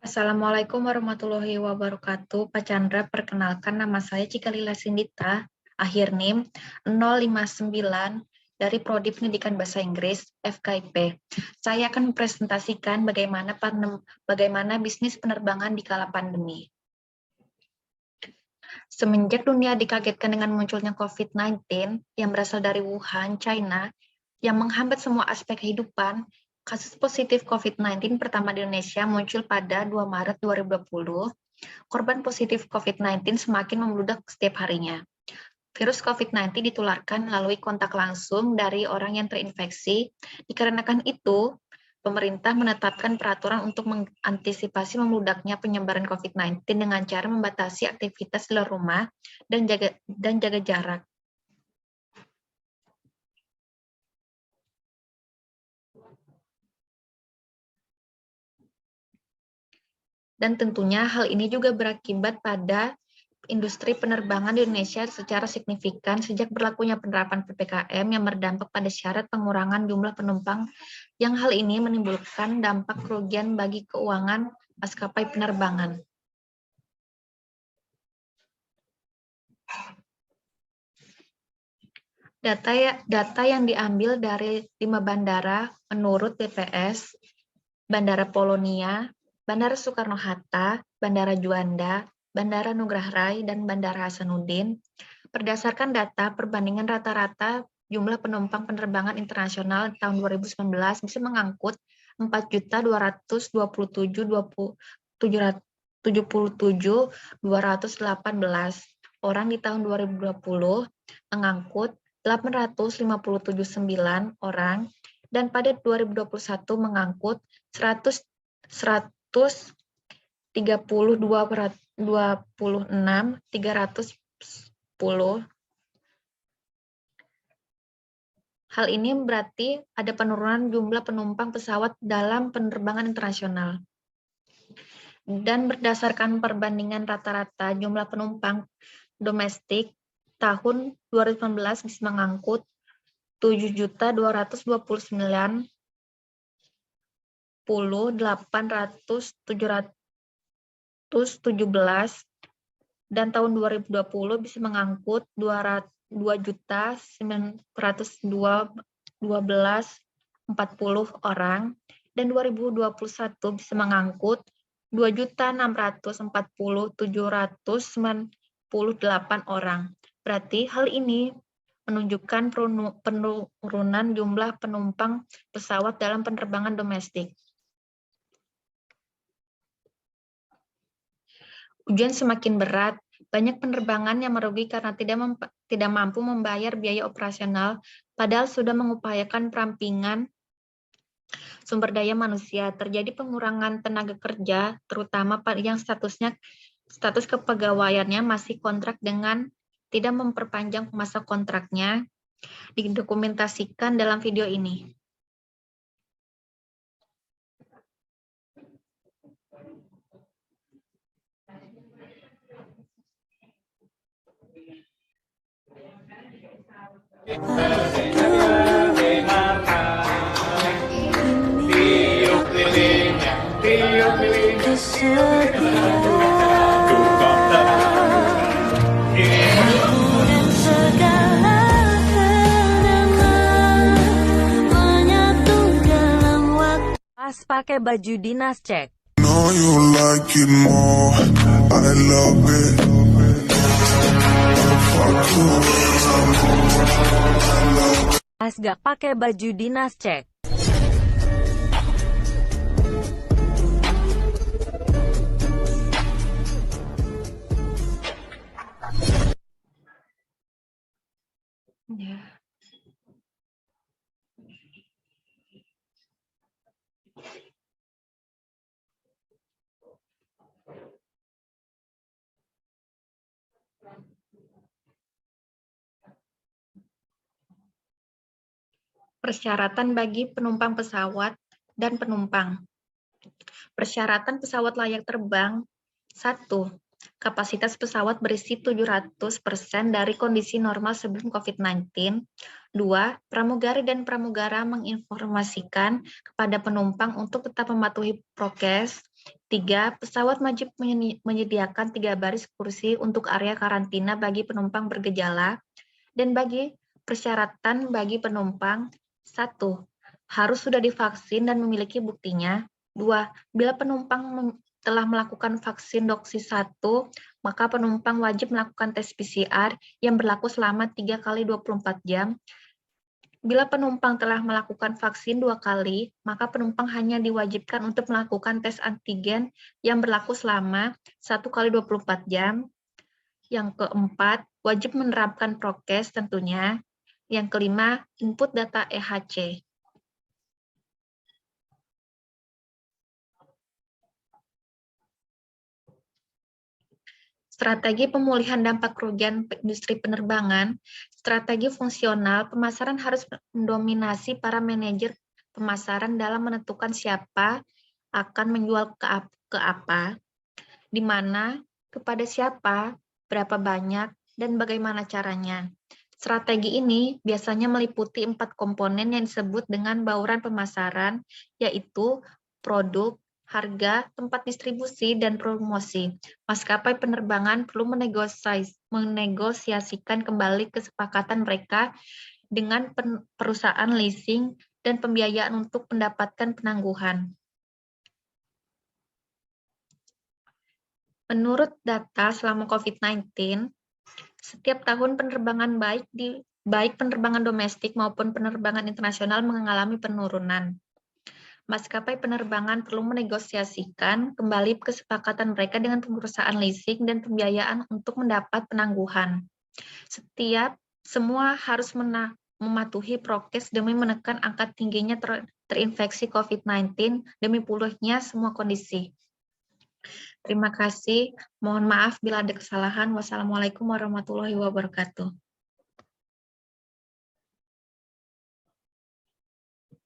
Assalamualaikum warahmatullahi wabarakatuh. Pak Chandra, perkenalkan nama saya Cika Lila Sindita, akhir NIM 059 dari Prodi Pendidikan Bahasa Inggris FKIP. Saya akan mempresentasikan bagaimana bisnis penerbangan di kala pandemi. Semenjak dunia dikagetkan dengan munculnya COVID-19 yang berasal dari Wuhan, China, yang menghambat semua aspek kehidupan, kasus positif COVID-19 pertama di Indonesia muncul pada 2 Maret 2020. Korban positif COVID-19 semakin membludak setiap harinya. Virus COVID-19 ditularkan melalui kontak langsung dari orang yang terinfeksi. Dikarenakan itu, pemerintah menetapkan peraturan untuk mengantisipasi membludaknya penyebaran COVID-19 dengan cara membatasi aktivitas di luar rumah dan jaga jarak. Dan tentunya hal ini juga berakibat pada industri penerbangan di Indonesia secara signifikan sejak berlakunya penerapan PPKM yang berdampak pada syarat pengurangan jumlah penumpang, yang hal ini menimbulkan dampak kerugian bagi keuangan maskapai penerbangan. Data yang diambil dari 5 bandara menurut BPS, Bandara Polonia, Bandara Soekarno-Hatta, Bandara Juanda, Bandara Nugrah Rai, dan Bandara Hasanuddin, berdasarkan data perbandingan rata-rata jumlah penumpang penerbangan internasional tahun 2019 bisa mengangkut 4.227.218 orang di tahun 2020, mengangkut 859 orang, dan pada 2021 mengangkut 132.310. Hal ini berarti ada penurunan jumlah penumpang pesawat dalam penerbangan internasional. Dan berdasarkan perbandingan rata-rata jumlah penumpang domestik, tahun 2019 bisa mengangkut 7.229.817, dan tahun 2020 bisa mengangkut 2.912.40 orang, dan 2021 bisa mengangkut 2.640.798 orang. Berarti hal ini menunjukkan penurunan jumlah penumpang pesawat dalam penerbangan domestik. Ujian semakin berat, banyak penerbangan yang merugi karena tidak mampu membayar biaya operasional, padahal sudah mengupayakan perampingan sumber daya manusia. Terjadi pengurangan tenaga kerja, terutama yang status kepegawaiannya masih kontrak dengan tidak memperpanjang masa kontraknya, didokumentasikan dalam video ini. Pas pakai baju dinas cek. Know you like it more, I love it. Pas gak pakai baju dinas cek. Ya. Persyaratan bagi penumpang pesawat dan penumpang. Persyaratan pesawat layak terbang. 1. kapasitas pesawat berisi 700% dari kondisi normal sebelum COVID-19. 2. Pramugari dan pramugara menginformasikan kepada penumpang untuk tetap mematuhi prokes. 3. Pesawat wajib menyediakan 3 baris kursi untuk area karantina bagi penumpang bergejala. Dan bagi persyaratan bagi penumpang, 1. Harus sudah divaksin dan memiliki buktinya. 2. Bila penumpang telah melakukan vaksin dosis 1, maka penumpang wajib melakukan tes PCR yang berlaku selama 3 kali 24 jam. Bila penumpang telah melakukan vaksin 2 kali, maka penumpang hanya diwajibkan untuk melakukan tes antigen yang berlaku selama 1 kali 24 jam. Yang keempat, wajib menerapkan prokes tentunya. Yang kelima, input data EHC. Strategi pemulihan dampak kerugian industri penerbangan, strategi fungsional, pemasaran harus mendominasi para manajer pemasaran dalam menentukan siapa akan menjual ke apa, di mana, kepada siapa, berapa banyak, dan bagaimana caranya. Strategi ini biasanya meliputi 4 komponen yang disebut dengan bauran pemasaran, yaitu produk, harga, tempat distribusi, dan promosi. Maskapai penerbangan perlu menegosiasikan kembali kesepakatan mereka dengan perusahaan leasing dan pembiayaan untuk mendapatkan penangguhan. Menurut data selama COVID-19, setiap tahun penerbangan baik penerbangan domestik maupun penerbangan internasional mengalami penurunan. Maskapai penerbangan perlu menegosiasikan kembali kesepakatan mereka dengan perusahaan leasing dan pembiayaan untuk mendapat penangguhan. Semua harus mematuhi prokes demi menekan angka tingginya terinfeksi COVID-19 demi pulihnya semua kondisi. Terima kasih. Mohon maaf bila ada kesalahan. Wassalamualaikum warahmatullahi wabarakatuh.